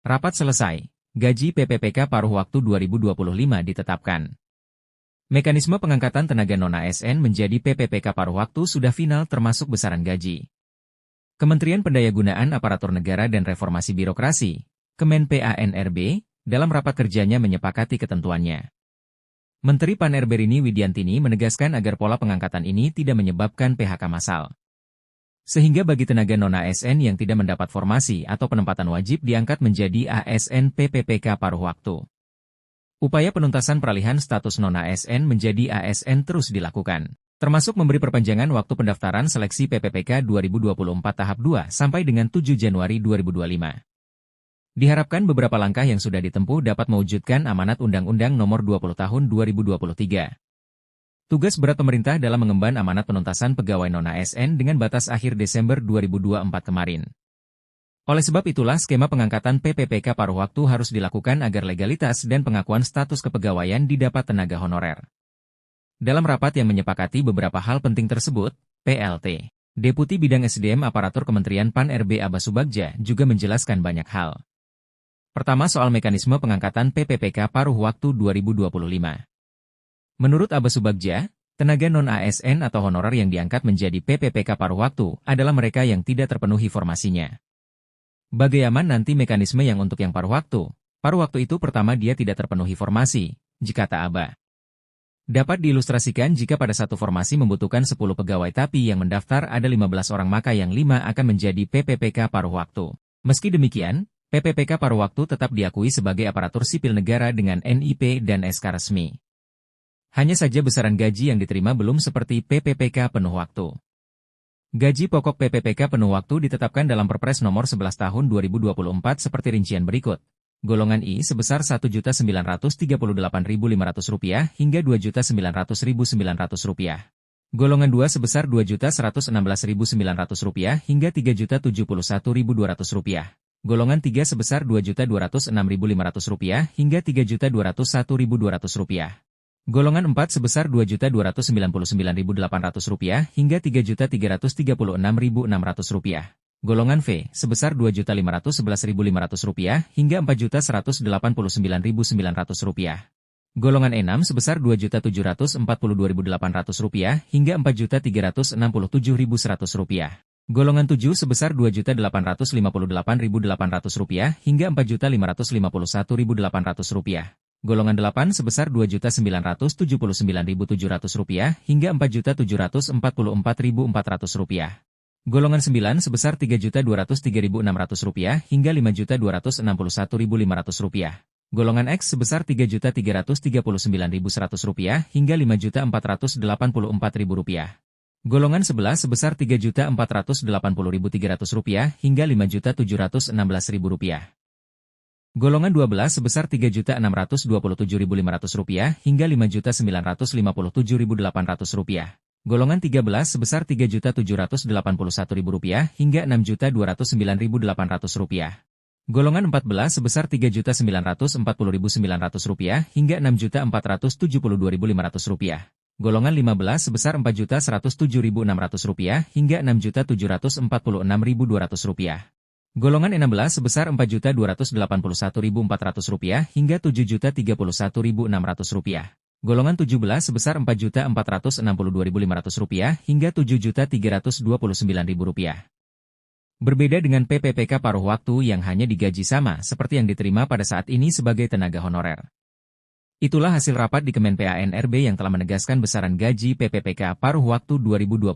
Rapat selesai. Gaji PPPK paruh waktu 2025 ditetapkan. Mekanisme pengangkatan tenaga non-ASN menjadi PPPK paruh waktu sudah final termasuk besaran gaji. Kementerian Pendayagunaan Aparatur Negara dan Reformasi Birokrasi, Kemen PANRB, dalam rapat kerjanya menyepakati ketentuannya. Menteri PAN-RB Rini Widiantini menegaskan agar pola pengangkatan ini tidak menyebabkan PHK massal. Sehingga bagi tenaga non-ASN yang tidak mendapat formasi atau penempatan wajib diangkat menjadi ASN PPPK paruh waktu. Upaya penuntasan peralihan status non-ASN menjadi ASN terus dilakukan, termasuk memberi perpanjangan waktu pendaftaran seleksi PPPK 2024 tahap 2 sampai dengan 7 Januari 2025. Diharapkan beberapa langkah yang sudah ditempuh dapat mewujudkan amanat Undang-Undang Nomor 20 Tahun 2023. Tugas berat pemerintah dalam mengemban amanat penuntasan pegawai non-ASN dengan batas akhir Desember 2024 kemarin. Oleh sebab itulah skema pengangkatan PPPK paruh waktu harus dilakukan agar legalitas dan pengakuan status kepegawaian didapat tenaga honorer. Dalam rapat yang menyepakati beberapa hal penting tersebut, PLT, Deputi Bidang SDM Aparatur Kementerian PAN-RB Abbas Subagja juga menjelaskan banyak hal. Pertama soal mekanisme pengangkatan PPPK paruh waktu 2025. Menurut Abbas Subagja, tenaga non-ASN atau honorer yang diangkat menjadi PPPK paruh waktu adalah mereka yang tidak terpenuhi formasinya. Bagaimana nanti mekanisme yang untuk yang paruh waktu? Paruh waktu itu pertama dia tidak terpenuhi formasi, jika tak Abah. Dapat diilustrasikan jika pada satu formasi membutuhkan 10 pegawai tapi yang mendaftar ada 15 orang maka yang 5 akan menjadi PPPK paruh waktu. Meski demikian, PPPK paruh waktu tetap diakui sebagai aparatur sipil negara dengan NIP dan SK resmi. Hanya saja besaran gaji yang diterima belum seperti PPPK penuh waktu. Gaji pokok PPPK penuh waktu ditetapkan dalam Perpres Nomor 11 Tahun 2024 seperti rincian berikut. Golongan I sebesar Rp1.938.500 hingga Rp2.900.900. Golongan 2 sebesar Rp2.116.900 hingga Rp3.071.200. Golongan 3 sebesar Rp2.206.500 hingga Rp3.201.200. Golongan 4 sebesar Rp2.299.800 hingga Rp3.336.600. Golongan V sebesar Rp2.511.500 hingga Rp4.189.900. Golongan E6 sebesar Rp2.742.800 hingga Rp4.367.100. Golongan 7 sebesar Rp2.858.800 hingga Rp4.551.800. Golongan 8 sebesar Rp2.979.700 hingga Rp4.744.400. Golongan 9 sebesar Rp3.203.600 hingga Rp5.261.500. Golongan X sebesar Rp3.339.100 hingga Rp5.484.000. Golongan 11 sebesar Rp3.480.300 hingga Rp5.716.000. Golongan 12 sebesar Rp3.627.500 hingga Rp5.957.800. Golongan 13 sebesar Rp3.781.000 hingga Rp6.209.800. Golongan 14 sebesar Rp3.940.900 hingga Rp6.472.500. Golongan 15 sebesar Rp4.107.600 hingga Rp6.446.200. Golongan 16 sebesar Rp4.281.400 hingga Rp7.031.600. Golongan 17 sebesar Rp4.462.500 hingga Rp7.329.000. Berbeda dengan PPPK paruh waktu yang hanya digaji sama seperti yang diterima pada saat ini sebagai tenaga honorer. Itulah hasil rapat di Kemen PANRB yang telah menegaskan besaran gaji PPPK paruh waktu 2025.